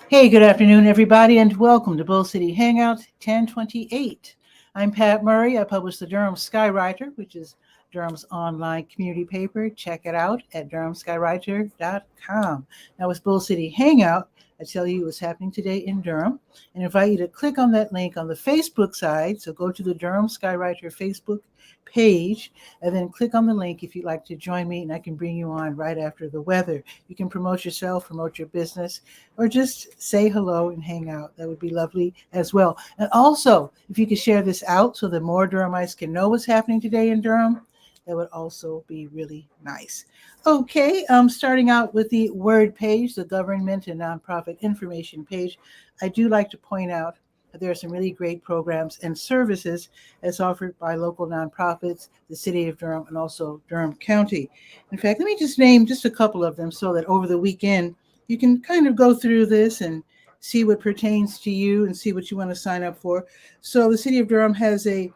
Hey, good afternoon, everybody, and welcome to Bull City Hangout 1028. I'm Pat Murray. I publish the Durham Skywriter, which is Durham's online community paper. Check it out at durhamskywriter.com. Now, with Bull City Hangout, I tell you what's happening today in Durham and invite you to click on that link on the Facebook side. So go to the Durham Skywriter Facebook page and then click on the link if you'd like to join me, and I can bring you on right after the weather. You can promote yourself, promote your business, or just say hello and hang out. That would be lovely as well. And also, if you could share this out so that more Durhamites can know what's happening today in Durham, that would also be really nice. Okay, starting out with the word page, the government and nonprofit information page. I do like to point out that there are some really great programs and services as offered by local nonprofits, the city of Durham, and also Durham County. In fact, let me just name just a couple of them so that over the weekend you can kind of go through this and see what pertains to you and see what you want to sign up for. So the city of Durham has a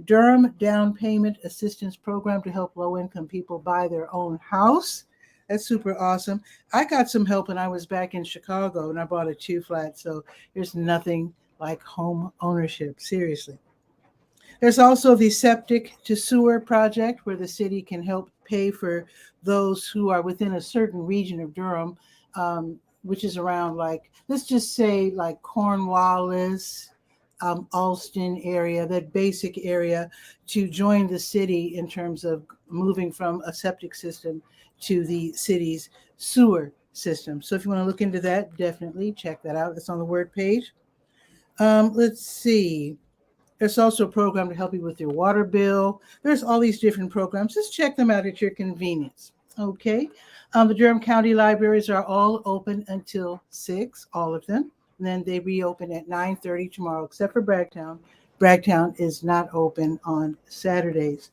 Durham Down Payment Assistance Program to help low-income people buy their own house. That's super awesome. I got some help when I was back in Chicago and I bought a 2-flat. So there's nothing like home ownership, seriously. There's also the Septic to Sewer project where the city can help pay for those who are within a certain region of Durham, which is around let's just say Cornwallis, Alston area, that basic area, to join the city in terms of moving from a septic system to the city's sewer system. So if you want to look into that, definitely check that out. It's on the word page. Let's see. There's also a program to help you with your water bill. There's all these different programs. Just check them out at your convenience. Okay. The Durham County libraries are all open until 6, all of them. And then they reopen at 9:30 tomorrow, except for Bragtown. Bragtown is not open on Saturdays.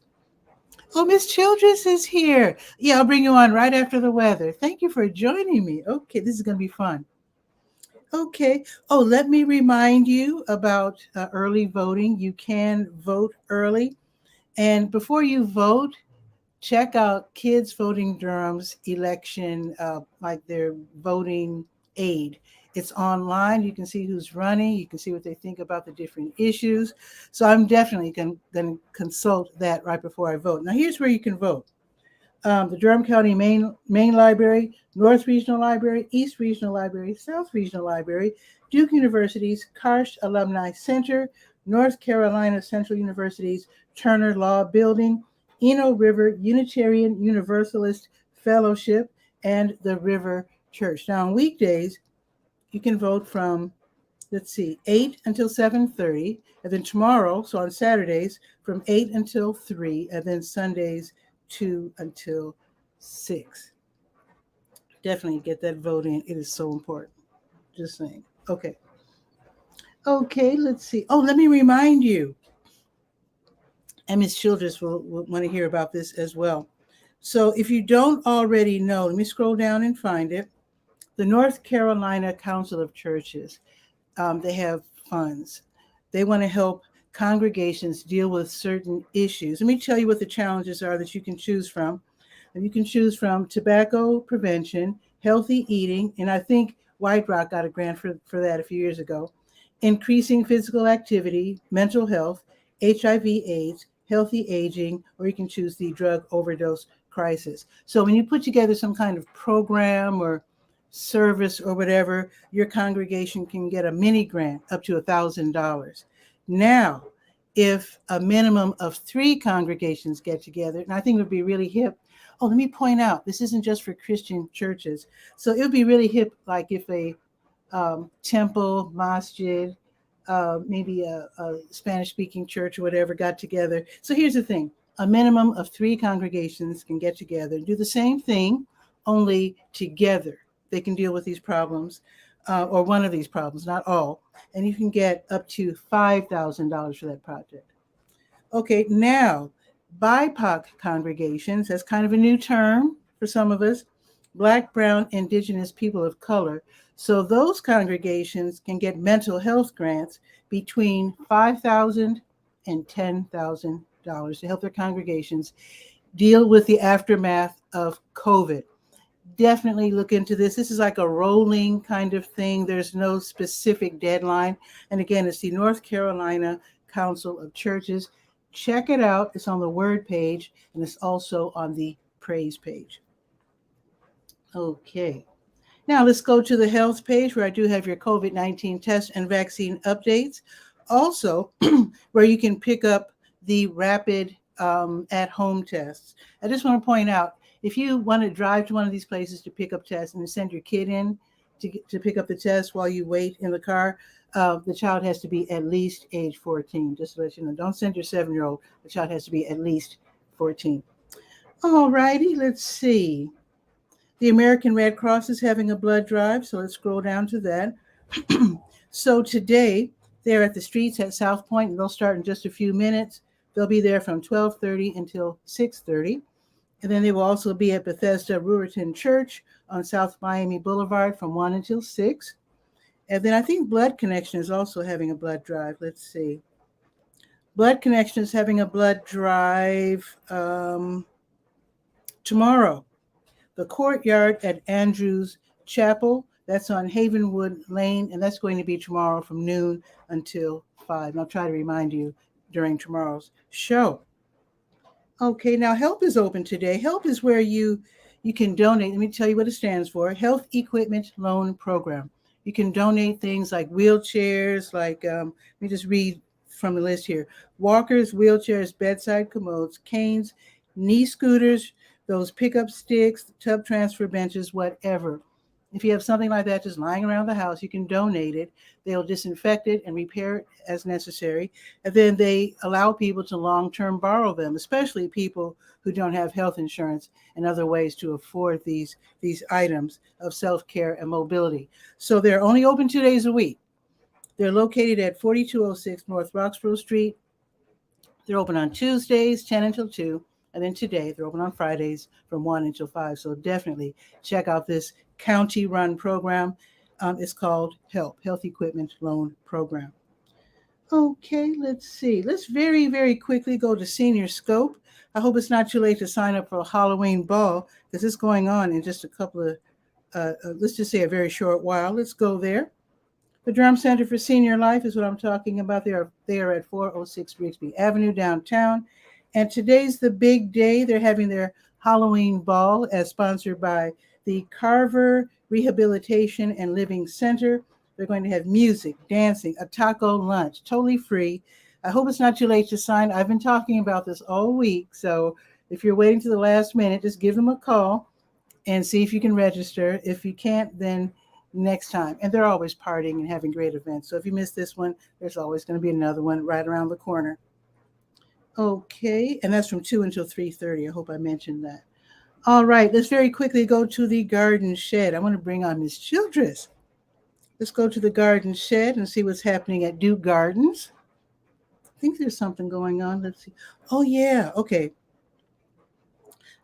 Oh, Miss Childress is here. Yeah, I'll bring you on right after the weather. Thank you for joining me. Okay, this is going to be fun. Okay. Oh, let me remind you about early voting. You can vote early. And before you vote, check out Kids Voting Durham's election, like their voting aid. It's online. You can see who's running. You can see what they think about the different issues. So I'm definitely going to consult that right before I vote. Now, here's where you can vote. The Durham County Main Library, North Regional Library, East Regional Library, South Regional Library, Duke University's Karsh Alumni Center, North Carolina Central University's Turner Law Building, Eno River Unitarian Universalist Fellowship, and the River Church. Now, on weekdays, you can vote from, 8 until 7:30, and then tomorrow, so on Saturdays, from 8 until 3, and then Sundays, 2 until 6. Definitely get that vote in. It is so important. Just saying. Okay. Okay, let's see. Oh, let me remind you, and Ms. Childress will want to hear about this as well. So if you don't already know, let me scroll down and find it. The North Carolina Council of Churches, they have funds. They want to help congregations deal with certain issues. Let me tell you what the challenges are that you can choose from. And you can choose from tobacco prevention, healthy eating, and I think White Rock got a grant for that a few years ago, increasing physical activity, mental health, HIV/AIDS, healthy aging, or you can choose the drug overdose crisis. So when you put together some kind of program or service or whatever, your congregation can get a mini grant up to $1,000. Now, if a minimum of 3 congregations get together, and I think it would be really hip. Oh, let me point out, this isn't just for Christian churches. So it would be really hip, like if a temple, masjid, maybe a Spanish-speaking church or whatever got together. So here's the thing. A minimum of 3 congregations can get together and do the same thing, only together. They can deal with these problems, or one of these problems, not all. And you can get up to $5,000 for that project. Okay, now, BIPOC congregations, that's kind of a new term for some of us, Black, Brown, Indigenous people of color. So those congregations can get mental health grants between $5,000 and $10,000 to help their congregations deal with the aftermath of COVID. definitely look into this. This is like a rolling kind of thing. There's no specific deadline. And again, it's the North Carolina Council of Churches. Check it out. It's on the Word page, and it's also on the Praise page. Okay. Now let's go to the health page where I do have your COVID-19 test and vaccine updates. Also, where you can pick up the rapid at-home tests. I just want to point out, if you want to drive to one of these places to pick up tests and send your kid in to pick up the test while you wait in the car, the child has to be at least age 14. Just to let you know, don't send your 7-year-old. The child has to be at least 14. All righty, let's see. The American Red Cross is having a blood drive, so let's scroll down to that. So today, they're at the streets at South Point, and they'll start in just a few minutes. They'll be there from 12:30 until 6:30. And then they will also be at Bethesda Ruritan Church on South Miami Boulevard from 1 until 6. And then I think Blood Connection is also having a blood drive. Let's see. Blood Connection is having a blood drive tomorrow. The Courtyard at Andrews Chapel, that's on Havenwood Lane, and that's going to be tomorrow from noon until 5. And I'll try to remind you during tomorrow's show. Okay, now HELP is open today. HELP is where you can donate. Let me tell you what it stands for. Health Equipment Loan Program. You can donate things like wheelchairs, like, let me just read from the list here. Walkers, wheelchairs, bedside commodes, canes, knee scooters, those pickup sticks, tub transfer benches, whatever. If you have something like that just lying around the house, you can donate it. They'll disinfect it and repair it as necessary. And then they allow people to long-term borrow them, especially people who don't have health insurance and other ways to afford these items of self-care and mobility. So they're only open 2 days a week. They're located at 4206 North Roxborough Street. They're open on Tuesdays, 10 until 2. And then today, they're open on Fridays from 1 until 5. So definitely check out this county-run program. It's called HELP, Health Equipment Loan Program. Okay, let's see. Let's very, very quickly go to SeniorScope. I hope it's not too late to sign up for a Halloween ball, because it's going on in just a couple of, let's just say a very short while. Let's go there. The Durham Center for Senior Life is what I'm talking about. They are at 406 Grigsby Avenue downtown. And today's the big day. They're having their Halloween ball as sponsored by the Carver Rehabilitation and Living Center. They're going to have music, dancing, a taco lunch, totally free. I hope it's not too late to sign. I've been talking about this all week. So if you're waiting to the last minute, just give them a call and see if you can register. If you can't, then next time. And they're always partying and having great events. So if you miss this one, there's always going to be another one right around the corner. Okay, and that's from 2 until 3:30. I hope I mentioned that. All right, let's very quickly go to the garden shed. I want to bring on Miss Childress. Let's go to the garden shed and see what's happening at Duke Gardens. I think there's something going on. Let's see. Oh, yeah, okay.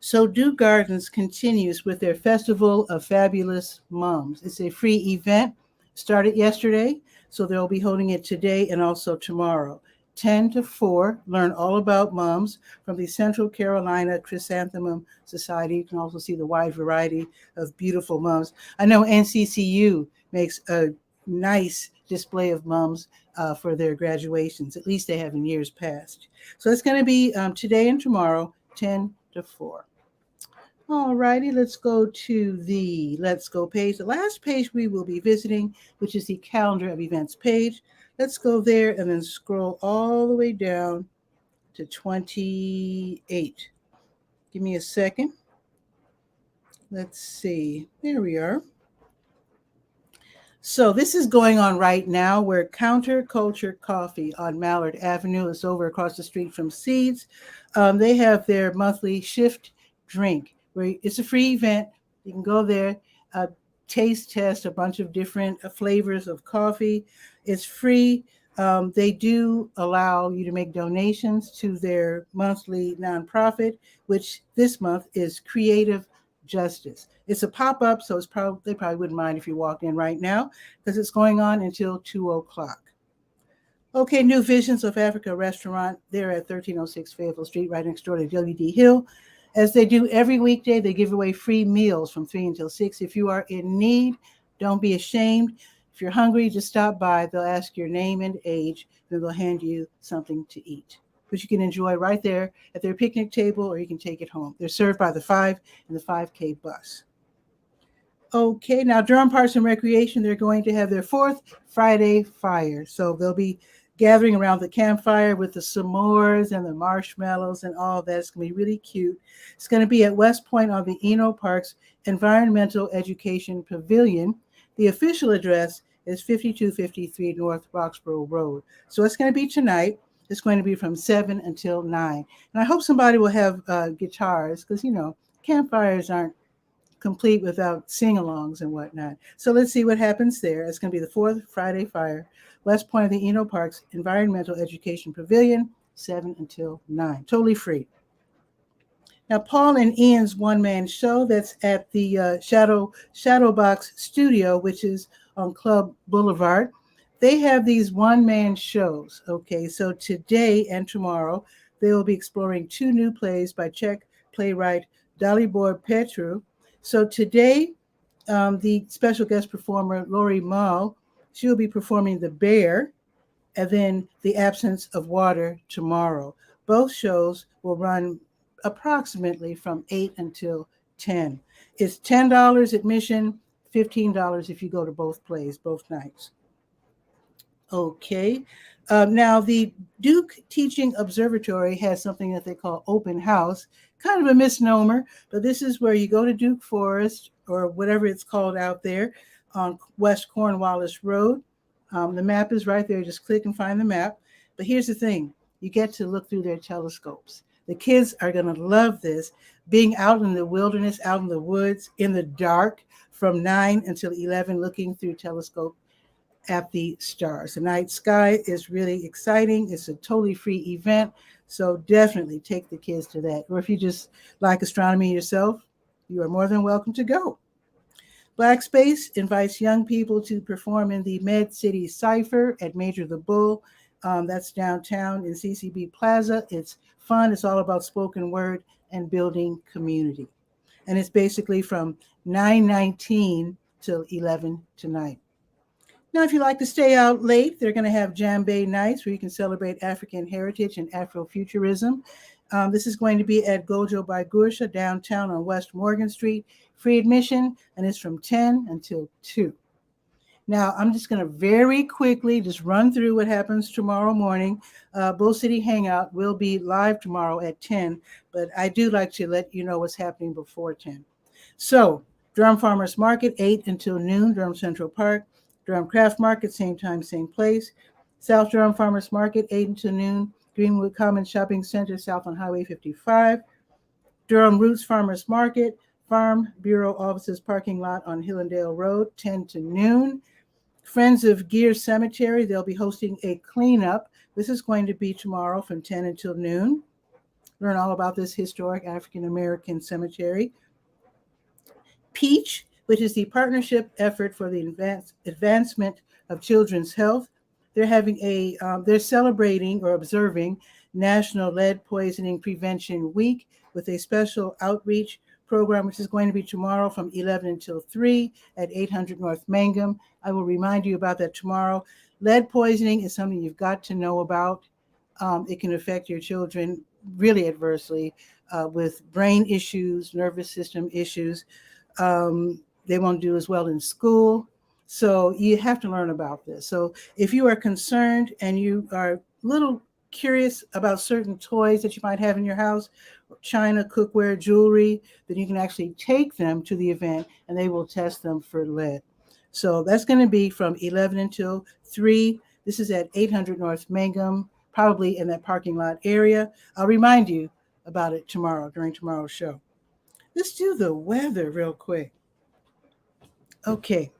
So Duke Gardens continues with their Festival of Fabulous Moms. It's a free event, started yesterday, so they'll be holding it today and also tomorrow. 10 to 4, learn all about moms from the Central Carolina Chrysanthemum Society. You can also see the wide variety of beautiful moms. I know NCCU makes a nice display of moms for their graduations. At least they have in years past. So it's going to be today and tomorrow, 10 to 4. All righty, let's go to the Let's Go page. The last page we will be visiting, which is the calendar of events page. Let's go there and then scroll all the way down to 28. Give me a second. Let's see. There we are. So this is going on right now. We're at Counterculture Coffee on Mallard Avenue. It's over across the street from Seeds. They have their monthly shift drink. It's a free event. You can go there, taste test a bunch of different flavors of coffee. It's free. They do allow you to make donations to their monthly nonprofit, which this month is Creative Justice. It's a pop-up, so they probably wouldn't mind if you walked in right now, because it's going on until 2:00. Okay, New Visions of Africa restaurant. They're at 1306 Fayetteville Street, right next door to W.D. Hill. As they do every weekday, they give away free meals from 3 until 6. If you are in need, don't be ashamed. If you're hungry, just stop by. They'll ask your name and age, then they'll hand you something to eat, which you can enjoy right there at their picnic table, or you can take it home. They're served by the 5 and the 5K bus. Okay, now Durham Parks and Recreation, they're going to have their 4th Friday fire. So they'll be gathering around the campfire with the s'mores and the marshmallows and all that. It's going to be really cute. It's going to be at West Point on the Eno Parks Environmental Education Pavilion. The official address is 5253 North Roxborough Road. So it's going to be tonight. It's going to be from 7 until 9. And I hope somebody will have guitars, because, campfires aren't complete without sing-alongs and whatnot. So let's see what happens there. It's going to be the 4th Friday fire, West Point of the Eno Parks Environmental Education Pavilion, 7 until 9. Totally free. Now, Paul and Ian's one-man show, that's at the Shadowbox Studio, which is on Club Boulevard. They have these one-man shows, okay? So today and tomorrow, they will be exploring 2 new plays by Czech playwright Dalibor Petru. So today, the special guest performer, Lori Mall, she will be performing The Bear, and then The Absence of Water tomorrow. Both shows will run approximately from 8 until 10. It's $10 admission, $15 if you go to both plays, both nights. Okay. Now, the Duke Teaching Observatory has something that they call open house, kind of a misnomer, but this is where you go to Duke Forest, or whatever it's called out there, on West Cornwallis Road. The map is right there. Just click and find the map. But here's the thing. You get to look through their telescopes. The kids are going to love this, being out in the wilderness, out in the woods, in the dark, from 9 until 11, looking through telescope at the stars. The night sky is really exciting. It's a totally free event, so definitely take the kids to that. Or if you just like astronomy yourself, you are more than welcome to go. Black Space invites young people to perform in the Med City Cypher at Major the Bull. That's downtown in CCB Plaza. It's fun. It's all about spoken word and building community. And it's basically from 9:19 till 11 tonight. Now, if you like to stay out late, they're going to have Djembe nights where you can celebrate African heritage and Afrofuturism. This is going to be at Gojo by Gursha downtown on West Morgan Street. Free admission, and it's from 10 until 2. Now, I'm just going to very quickly just run through what happens tomorrow morning. Bull City Hangout will be live tomorrow at 10, but I do like to let you know what's happening before 10. So, Durham Farmers Market, 8 until noon, Durham Central Park. Durham Craft Market, same time, same place. South Durham Farmers Market, 8 until noon. Greenwood Commons Shopping Center, south on Highway 55. Durham Roots Farmers Market, Farm Bureau Offices Parking Lot on Hillendale Road, 10 to noon. Friends of Gear Cemetery, they'll be hosting a cleanup. This is going to be tomorrow from 10 until noon. Learn all about this historic African-American cemetery. Peach, which is the partnership effort for the advancement of children's health. They're having they're celebrating or observing National Lead Poisoning Prevention Week with a special outreach program, which is going to be tomorrow from 11 until 3 at 800 North Mangum. I will remind you about that tomorrow. Lead poisoning is something you've got to know about. It can affect your children really adversely with brain issues, nervous system issues. They won't do as well in school. So you have to learn about this. So if you are concerned and you are a little curious about certain toys that you might have in your house, china, cookware, jewelry, then you can actually take them to the event and they will test them for lead. So that's going to be from 11 until 3. This is at 800 North Mangum, probably in that parking lot area. I'll remind you about it tomorrow during tomorrow's show. Let's do the weather real quick. Okay.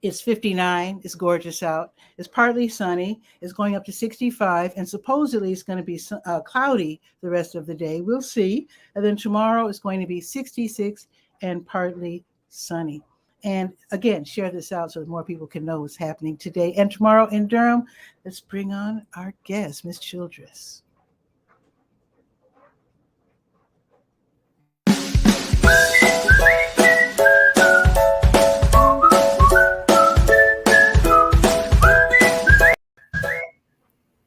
It's 59. It's gorgeous out. It's partly sunny. It's going up to 65, and supposedly it's going to be cloudy the rest of the day. We'll see. And then tomorrow it's going to be 66 and partly sunny. And again, share this out so that more people can know what's happening today and tomorrow in Durham. Let's bring on our guest, Ms. Childress.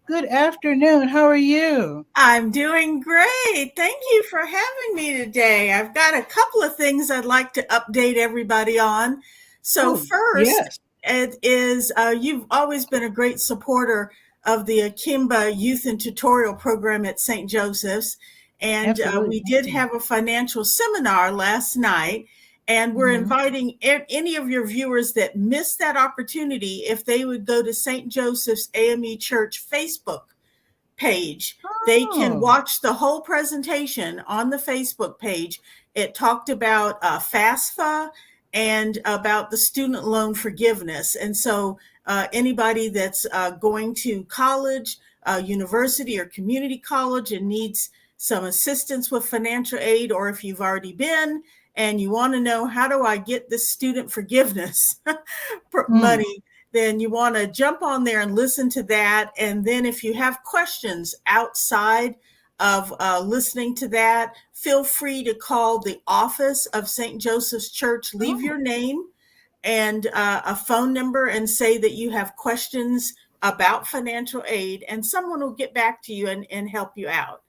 Good afternoon. How are you? I'm doing great. Thank you for having me today. I've got a couple of things I'd like to update everybody on. So, Oh, first, yes, it is you've always been a great supporter of the 𝗕𝗧𝗪 Youth and Tutorial Program at St. Joseph's. And absolutely. we Thank did you. have a financial seminar last night. And we're Mhm. inviting any of your viewers that missed that opportunity if they would go to St. Joseph's AME Church Facebook page. They can Oh, watch the whole presentation on the Facebook page. It talked about FAFSA and about the student loan forgiveness. And so anybody that's going to college, university, or community college and needs some assistance with financial aid, or if you've already been and you want to know, how do I get this student forgiveness mm. money, then you want to jump on there and listen to that. And then if you have questions outside of listening to that, feel free to call the office of St. Joseph's Church. Leave Oh, your name and a phone number and say that you have questions about financial aid, and someone will get back to you and help you out.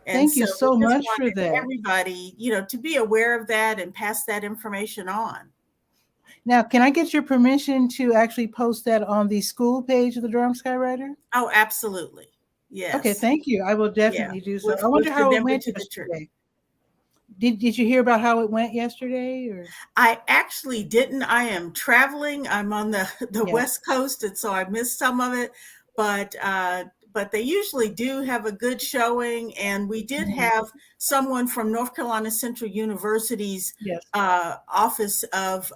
And thank so you we so just much for wanted that. everybody, to be aware of that and pass that information on. Now, can I get your permission to actually post that on the school page of the Durham Skywriter? Oh, absolutely. Okay, Yes. thank you. I will Yeah. definitely do so. I With wonder the how it number went to the church. yesterday. Did you hear about how it went yesterday? Or I actually didn't. I am traveling. I'm on the yeah. West Coast, and so I missed some of it. But they usually do have a good showing, and we did Mhm. have someone from North Carolina Central University's Yes. Office of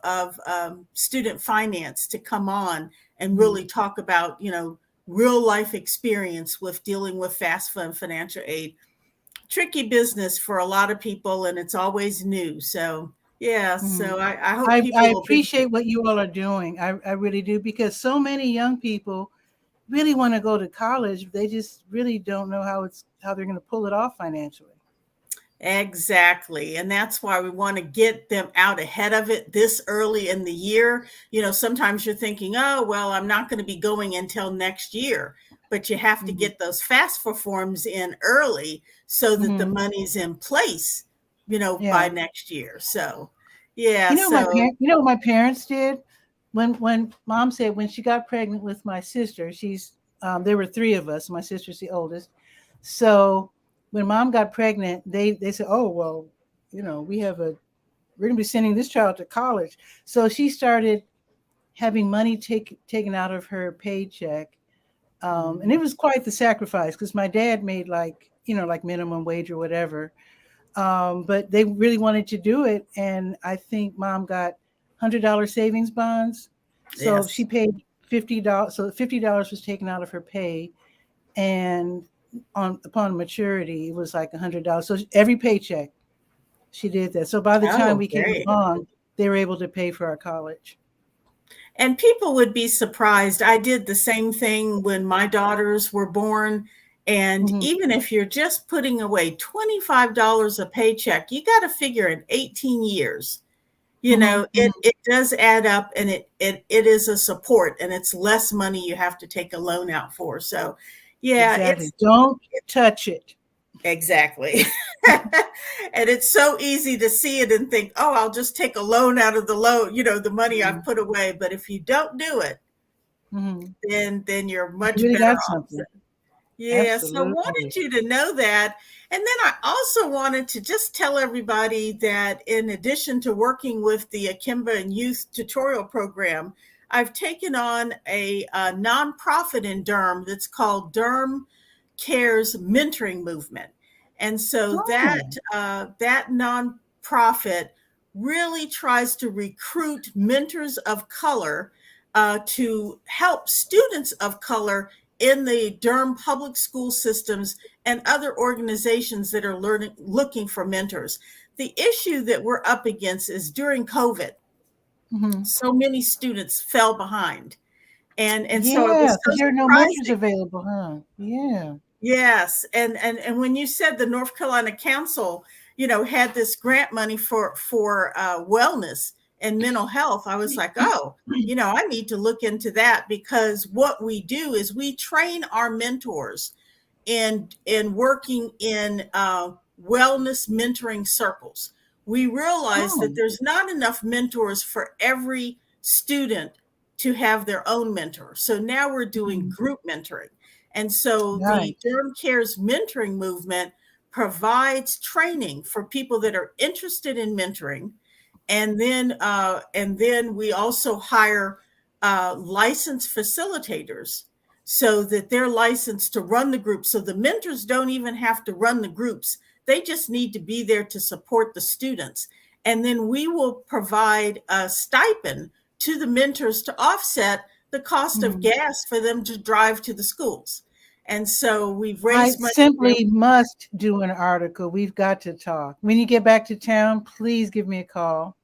Student Finance to come on and Mhm. really talk about real life experience with dealing with FAFSA and financial aid. Tricky business for a lot of people, and it's always new. So yeah, Mhm. so I hope I people will be. appreciate what you all are doing. I really do, because so many young people really want to go to college. They just really don't know how they're going to pull it off financially. Exactly. And that's why we want to get them out ahead of it this early in the year. Sometimes you're thinking, oh, well, I'm not going to be going until next year. But you have to Mhm. get those FAFSA forms in early so that the Mhm. money's in place, by Yeah. next year. So, yeah. So, You know what my parents did when mom said when she got pregnant with my sister. There were three of us. My sister's the oldest. So when mom got pregnant, they said, oh well, we're gonna be sending this child to college. So she started having money taken out of her paycheck. And it was quite the sacrifice, because my dad made like minimum wage or whatever. But they really wanted to do it, and I think mom got $100 savings bonds. So she yes. paid $50. So $50 was taken out of her pay, and upon maturity, it was like $100. So every paycheck, she did that. So by the time Oh, we came great. along, they were able to pay for our college. And people would be surprised. I did the same thing when my daughters were born. And Mhm. even if you're just putting away $25 a paycheck, you got to figure in 18 years. Mhm. Mhm. It does add up, and it is a support, and it's less money you have to take a loan out for. So yeah, Exactly. Don't touch it. exactly. And it's so easy to see it and think, oh, I'll just take a loan out of the loan, the money I've Mhm. put away. But if you don't do it, Mhm. then you're You much really better got off. So, something. yeah, so Absolutely. wanted you to know that. And then I also wanted to just tell everybody that in addition to working with the 𝗕𝗧𝗪 and Youth Tutorial Program, I've taken on a nonprofit in Durham that's called Durham Cares Mentoring Movement. And so Oh. that nonprofit really tries to recruit mentors of color to help students of color in the Durham public school systems and other organizations that are looking for mentors. The issue that we're up against is during COVID, Mhm. so many students fell behind. And so it Yeah, was because so there are no mentors surprising. available, huh? Yeah. Yes, and when you said the North Carolina Council, had this grant money for wellness and mental health, I was like, oh, I need to look into that, because what we do is we train our mentors in working in wellness mentoring circles. We realize that there's not enough mentors for every student to have their own mentor. So now we're doing group mentoring. And so the Durham Cares mentoring movement provides training for people that are interested in mentoring. And then we also hire licensed facilitators, so that they're licensed to run the group. So the mentors don't even have to run the groups. They just need to be there to support the students. And then we will provide a stipend to the mentors to offset the cost of gas for them to drive to the schools. And so we've raised money. I simply must do an article. We've got to talk. When you get back to town, please give me a call.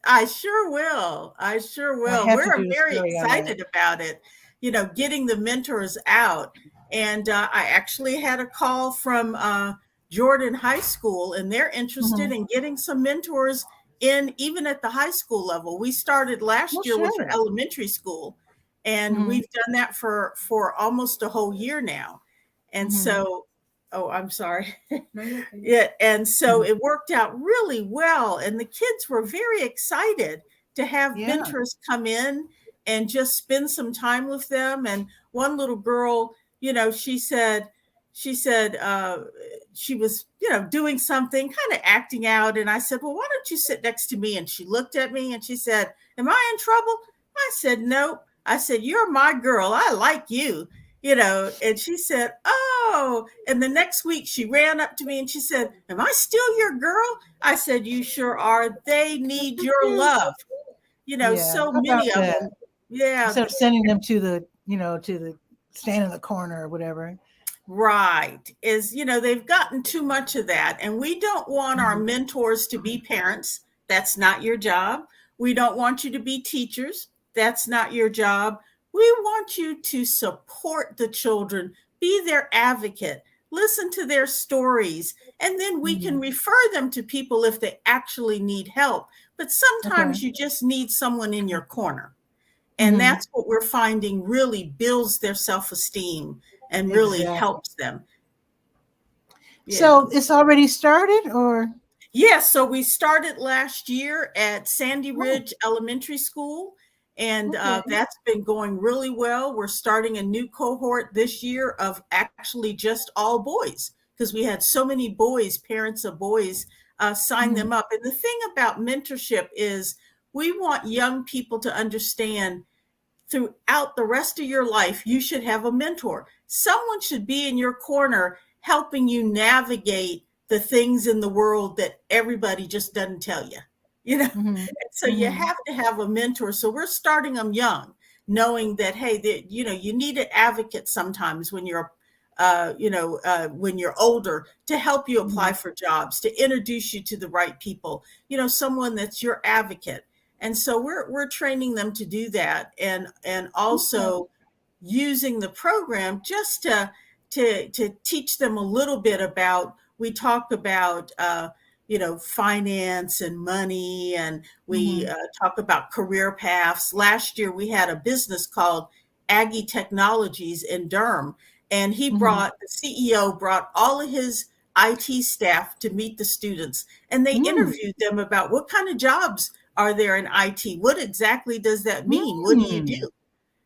I sure will. We're very excited about it, getting the mentors out. And I actually had a call from Jordan High School, and they're interested in getting some mentors in, even at the high school level. We started last year with elementary school, and we've done that for almost a whole year now. And so, oh, I'm sorry. Yeah. And so it worked out really well. And the kids were very excited to have mentors come in and just spend some time with them. And one little girl, she said she was, doing something, kind of acting out. And I said, well, why don't you sit next to me? And she looked at me and she said, am I in trouble? I said, nope. I said, you're my girl. I like you. And she said, oh, and the next week she ran up to me and she said, am I still your girl? I said, you sure are. They need your love. So many of them. Yeah. Instead of sending them to the stand in the corner or whatever. Right. They've gotten too much of that. And we don't want our mentors to be parents. That's not your job. We don't want you to be teachers. That's not your job. We want you to support the children, be their advocate, listen to their stories, and then we can refer them to people if they actually need help. But sometimes you just need someone in your corner. And that's what we're finding really builds their self-esteem and really helps them. Yeah. So it's already started, or? Yes. So we started last year at Sandy Ridge Elementary School. And that's been going really well. We're starting a new cohort this year of actually just all boys, because we had so many boys, parents of boys, sign them up. And the thing about mentorship is we want young people to understand throughout the rest of your life, you should have a mentor. Someone should be in your corner helping you navigate the things in the world that everybody just doesn't tell you. So you have to have a mentor. So we're starting them young, knowing that, hey, you need an advocate sometimes when you're, when you're older, to help you apply for jobs, to introduce you to the right people, someone that's your advocate. And so we're training them to do that, and also using the program just to teach them a little bit about. We talk about finance and money, and we talk about career paths. Last year, we had a business called Aggie Technologies in Durham, and the CEO brought all of his IT staff to meet the students, and they interviewed them about what kind of jobs are there in IT? What exactly does that mean? What do you do?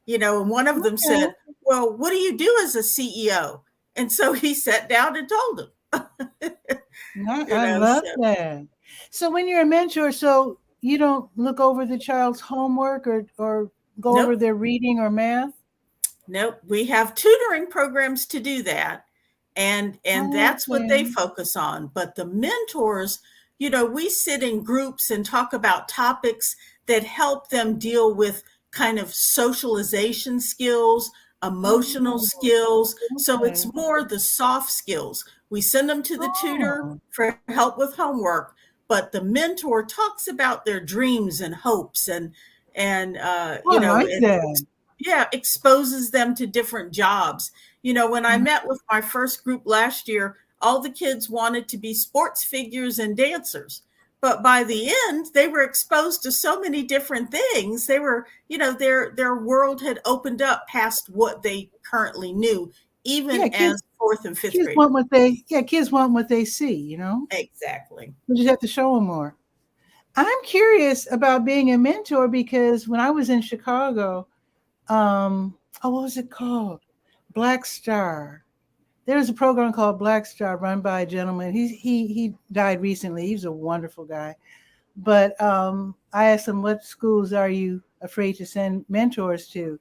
And one of them said, well, what do you do as a CEO? And so he sat down and told them. I love that. So when you're a mentor, so you don't look over the child's homework or go over their reading or math? Nope. We have tutoring programs to do that. And that's what they focus on. But the mentors, we sit in groups and talk about topics that help them deal with kind of socialization skills, emotional skills. So it's more the soft skills. We send them to the tutor for help with homework, but the mentor talks about their dreams and hopes and exposes them to different jobs. When I met with my first group last year, all the kids wanted to be sports figures and dancers. But by the end, they were exposed to so many different things. They were, their world had opened up past what they currently knew, even Yeah, as fourth and fifth kids grade. want kids want what they see, Exactly. We just have to show them more. I'm curious about being a mentor because when I was in Chicago, what was it called? Black Star. There was a program called Black Star run by a gentleman. He died recently. He's a wonderful guy. But I asked him, what schools are you afraid to send mentors to?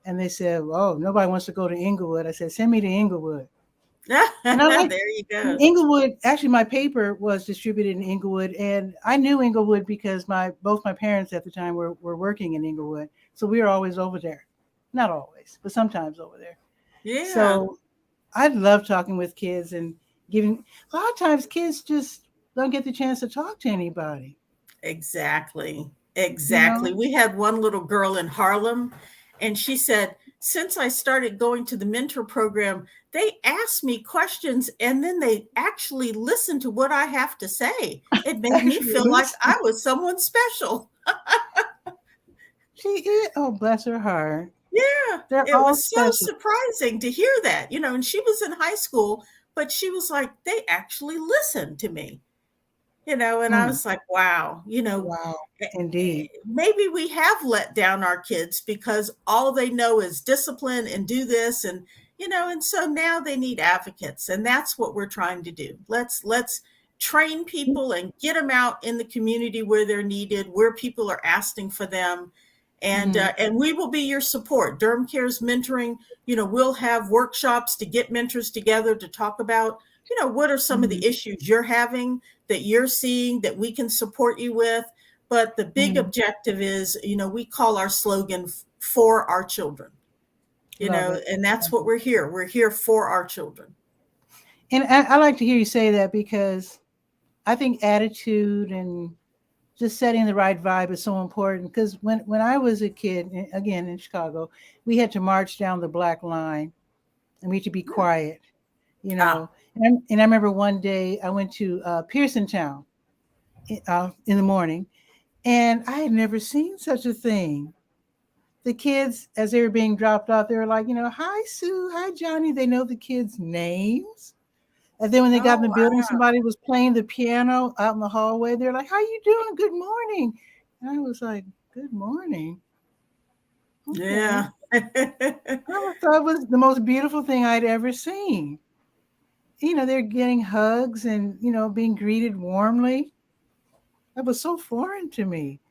And they said, oh, nobody wants to go to Inglewood. I said, send me to Inglewood. And There you go. Inglewood, actually, my paper was distributed in Inglewood. And I knew Inglewood because both my parents at the time were working in Inglewood. So we were always over there. Not always, but sometimes over there. Yeah. So I love talking with kids and giving. A lot of times kids just don't get the chance to talk to anybody. Exactly. We had one little girl in Harlem, and she said, since I started going to the mentor program, they ask me questions and then they actually listen to what I have to say. It made me feel like I was someone special. She is. Oh, bless her heart. Yeah, They're it all was so special. surprising to hear that, and she was in high school, but she was like, they actually listened to me, and I was like, wow, Wow, indeed. maybe we have let down our kids because all they know is discipline and do this, and so now they need advocates, and that's what we're trying to do. Let's train people and get them out in the community where they're needed, where people are asking for them. And we will be your support. Durham Cares Mentoring, we'll have workshops to get mentors together to talk about, what are some of the issues you're having, that you're seeing, that we can support you with. But the big objective is, we call our slogan, for our children, and that's what we're here. We're here for our children. And I like to hear you say that because I think attitude and just setting the right vibe is so important. Because when I was a kid, again in Chicago, we had to march down the black line and we had to be quiet, And I remember one day I went to Pearson Town in the morning, and I had never seen such a thing. The kids, as they were being dropped off, they were like, hi, Sue, hi, Johnny. They know the kids' names. And then when they got in the building, somebody was playing the piano out in the hallway. They're like, how you doing? Good morning. And I was like, good morning. Okay. Yeah. I thought it was the most beautiful thing I'd ever seen. They're getting hugs and, being greeted warmly. That was so foreign to me.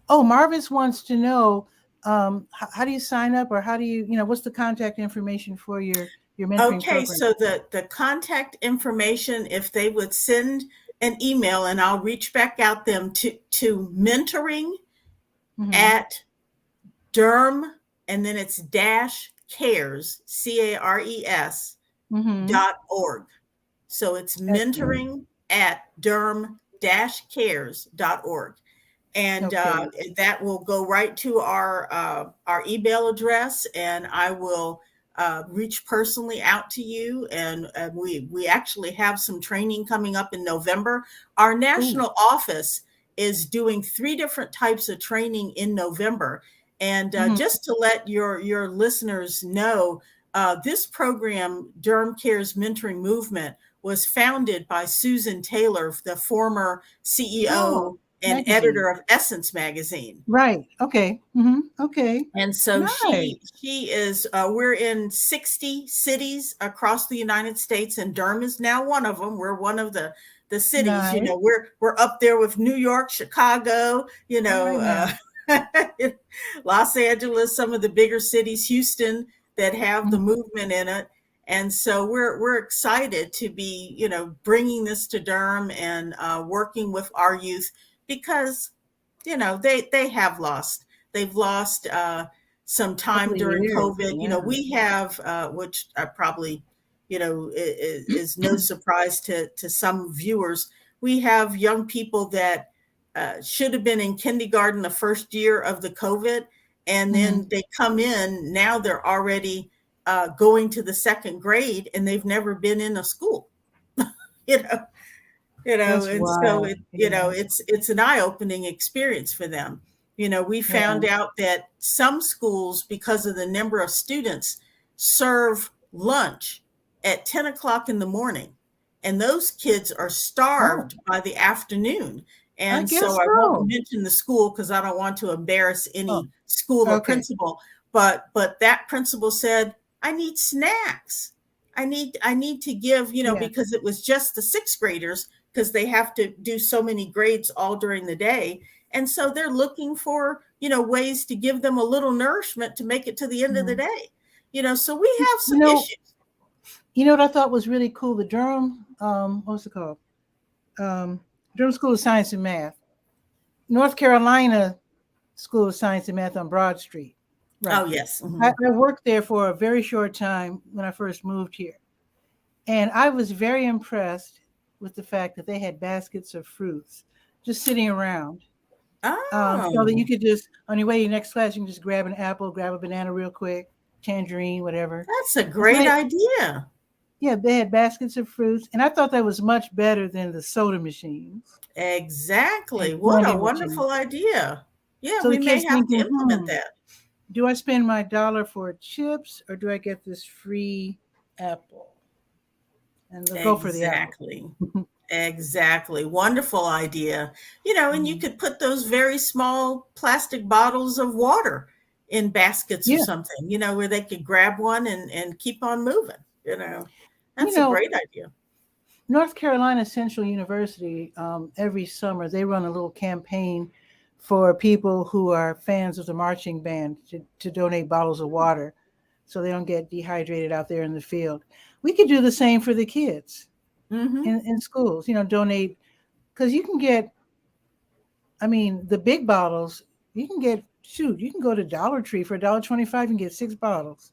Oh, Marvis wants to know, how do you sign up, or how do you, what's the contact information for your mentoring program? So the contact information, if they would send an email, and I'll reach back out them to mentoring at Durham, and then it's -cares, CARES.org. So it's mentoring at Durham-cares.org. And that will go right to our email address, and I will reach personally out to you. And we actually have some training coming up in November. Our national office is doing 3 different types of training in November. And just to let your listeners know, this program, Durham Cares Mentoring Movement, was founded by Susan Taylor, the former CEO and editor of Essence magazine. Right. Okay. Okay. And so she is, we're in 60 cities across the United States, and Durham is now one of them. We're one of the cities, Nice. We're up there with New York, Chicago, Los Angeles, some of the bigger cities, Houston, that have the movement in it. And so we're excited to be, bringing this to Durham and working with our youth, because, they have lost. They've lost some time during COVID. Yeah. We have, which I probably, is no surprise to some viewers. We have young people that should have been in kindergarten the first year of the COVID, and then they come in. Now they're already going to the second grade, and they've never been in a school. That's And so wild. Yeah. it's an eye-opening experience for them. We Yeah. found out that some schools, because of the number of students, serve lunch at 10 o'clock in the morning, and those kids are Oh, starved by the afternoon. I And guess so I won't so. mention the school because I don't want to embarrass Oh, any school or okay. principal, but that principal said, I need snacks. I need to give, Yeah. because it was just the sixth graders, because they have to do so many grades all during the day. And so they're looking for, ways to give them a little nourishment to make it to the end of the Mhm. day. So we You have some know, issues. you know what I thought was really cool? The Durham, what's it called? Um, Durham School of Science and Math. North Carolina School of Science and Math on Broad Street. Oh, Right. yes. I worked there for a very short time when I first moved here. And I was very impressed with the fact that they had baskets of fruits just sitting around. So that you Oh, could just, on your way to your next class, you can just grab an apple, grab a banana real quick, tangerine, whatever. that's a And so great idea. yeah, they had baskets of fruits. And I thought that was much better than the soda machines Exactly. and What a candy machines. wonderful idea. Yeah, So the we may kids have to thinking, implement that. do I spend my dollar for chips or do I get this free apple? And they'll go for the apple. Exactly. Exactly. Wonderful idea. And you Mhm. could put those very small plastic bottles of water in baskets or Yeah. something, where they could grab one and keep on moving, You That's a know, great idea. North Carolina Central University, every summer, they run a little campaign for people who are fans of the marching band to donate bottles of water so they don't get dehydrated out there in the field. We could do the same for the kids Hmm. in schools, donate, because you can get, I mean, the big bottles, you can get, shoot, you can go to Dollar Tree for $1.25 and get 6 bottles,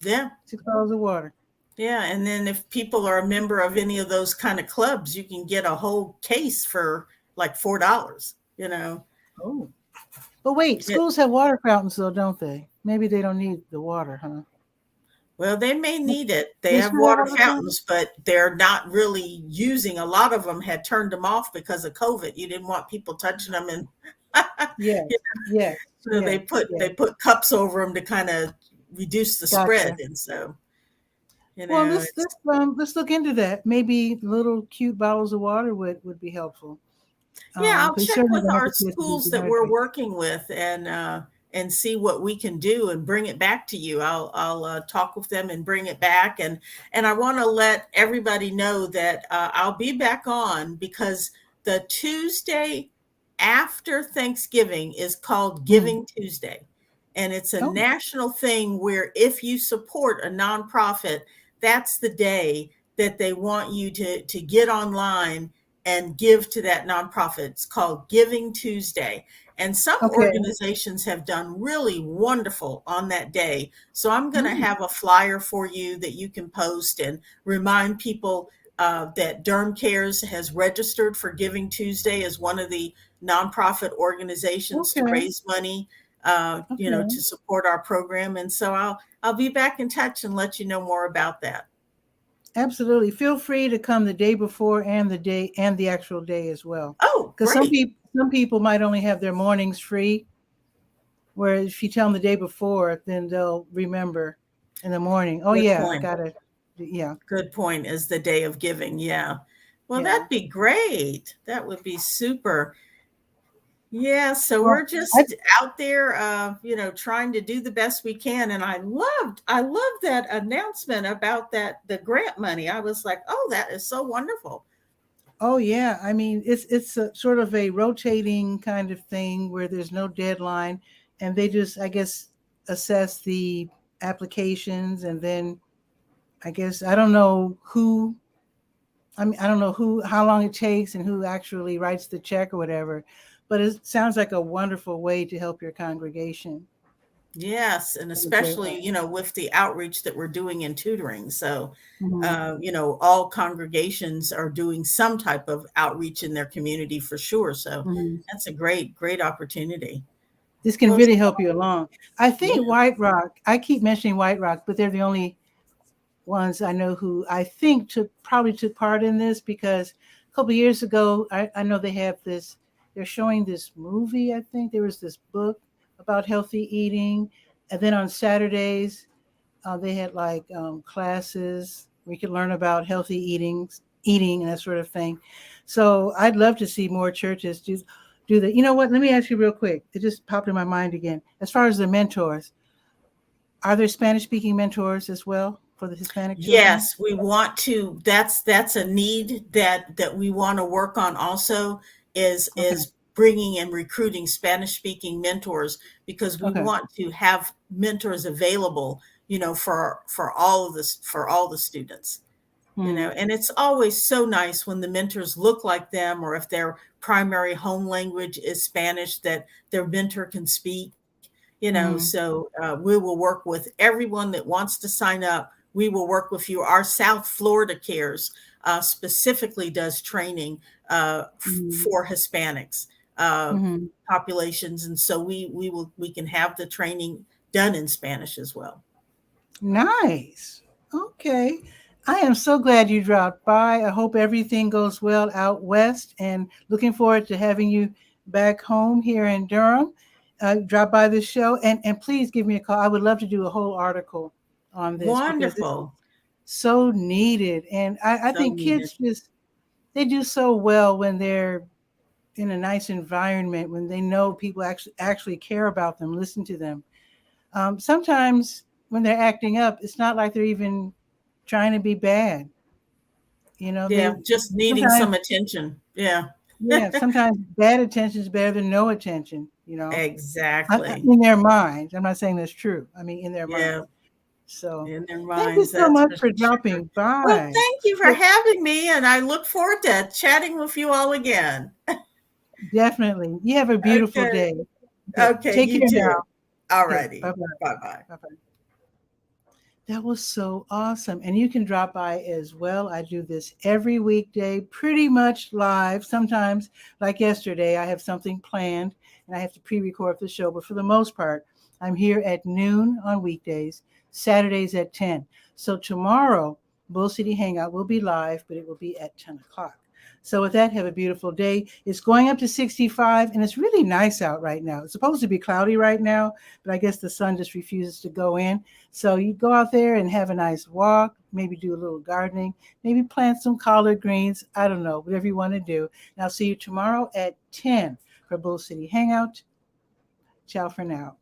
Yeah. 6 bottles of water. Yeah. And then if people are a member of any of those kind of clubs, you can get a whole case for like $4. Oh, but wait, It, schools have water fountains though, don't they? Maybe they don't need the water, huh? well, they may need it. They They have still have water water fountains? fountains, but they're not really using. A lot of them had turned them off because of COVID. You didn't want people touching them, and Yes, yes, so yes, they yes. put cups over them to kind of reduce the spread. Gotcha. And so Well, it's let's look into that. Maybe little cute bottles of water would be helpful. Yeah, I'll Because check certainly with don't want our the kids to be schools that we're dehydrated. working with and see what we can do and bring it back to you. I'll talk with them and bring it back. And I want to let everybody know that I'll be back on because the Tuesday after Thanksgiving is called Mm. Giving Tuesday. And it's a Oh, national thing where if you support a nonprofit, that's the day that they want you to get online and give to that nonprofit. It's called Giving Tuesday. And some okay. organizations have done really wonderful on that day. So I'm going to Mm. have a flyer for you that you can post and remind people that Durham Cares has registered for Giving Tuesday as one of the nonprofit organizations to Okay. raise money, Okay. to support our program. And so I'll be back in touch and let you know more about that. Absolutely. Feel free to come the day before and the day and the actual day as well. Oh, Because great. some people might only have their mornings free. Whereas if you tell them the day before, then they'll remember in the morning. Oh Good yeah, I point. gotta. Yeah, Good point, is the day of giving. Yeah. Well, yeah. that'd be great. That would be super. Yeah, so Well, we're I, just out there trying to do the best we can. And I loved that announcement about the grant money. I was like, "Oh, that is so wonderful." oh yeah. I mean, it's a sort of a rotating kind of thing where there's no deadline, and they just, I guess, assess the applications, and then I guess I don't know who. I mean, I don't know how long it takes, and who actually writes the check or whatever. But it sounds like a wonderful way to help your congregation. Yes, and It's a great especially, way. with the outreach that we're doing in tutoring. So, Mhm. all congregations are doing some type of outreach in their community for sure. So Mhm. that's a great, great opportunity. This can Well, really help you along. I yeah. think White Rock, I keep mentioning White Rock, but they're the only ones I know who I think probably took part in this, because a couple of years ago, I know they have this, they're showing this movie. I think there was this book about healthy eating. And then on Saturdays, they had like classes where you could learn about healthy eating and that sort of thing. So I'd love to see more churches do that. You know what? Let me ask you real quick. It just popped in my mind again. As far as the mentors, are there Spanish-speaking mentors as well for the Hispanic children? Yes, we want to. That's a need that we want to work on. Also, is Okay. bringing and recruiting Spanish-speaking mentors, because we Okay. want to have mentors available, for all of this, for all the students. And it's always so nice when the mentors look like them, or if their primary home language is Spanish, that their mentor can speak. So we will work with everyone that wants to sign up. We will work with you. Our South Florida Cares specifically does training for Hispanics populations, and so we can have the training done in Spanish as well. Nice. Okay. I am so glad you dropped by. I hope everything goes well out west, and looking forward to having you back home here in Durham. Drop by the show, and please give me a call. I would love to do a whole article on this. Wonderful. So needed. And I think needed. Kids they do so well when they're in a nice environment, when they know people actually care about them, listen to them. Sometimes when they're acting up, it's not like they're even trying to be bad. Just needing some attention. Yeah. Sometimes bad attention is better than no attention, Exactly. in their minds. I'm not saying that's true. I mean, in their minds. So in their thank you minds. so much for dropping by. Well, thank you for having me, and I look forward to chatting with you all again. Definitely. You have a beautiful day. Okay, Take you care too. now. All righty. Bye-bye. Bye-bye. Bye-bye. That was so awesome. And you can drop by as well. I do this every weekday, pretty much live. Sometimes, like yesterday, I have something planned and I have to pre-record the show. But for the most part, I'm here at noon on weekdays, Saturdays at 10. So tomorrow, Bull City Hangout will be live, but it will be at 10 o'clock. So with that, have a beautiful day. It's going up to 65, and it's really nice out right now. It's supposed to be cloudy right now, but I guess the sun just refuses to go in. So you go out there and have a nice walk, maybe do a little gardening, maybe plant some collard greens. I don't know, whatever you want to do. And I'll see you tomorrow at 10 for Bull City Hangout. Ciao for now.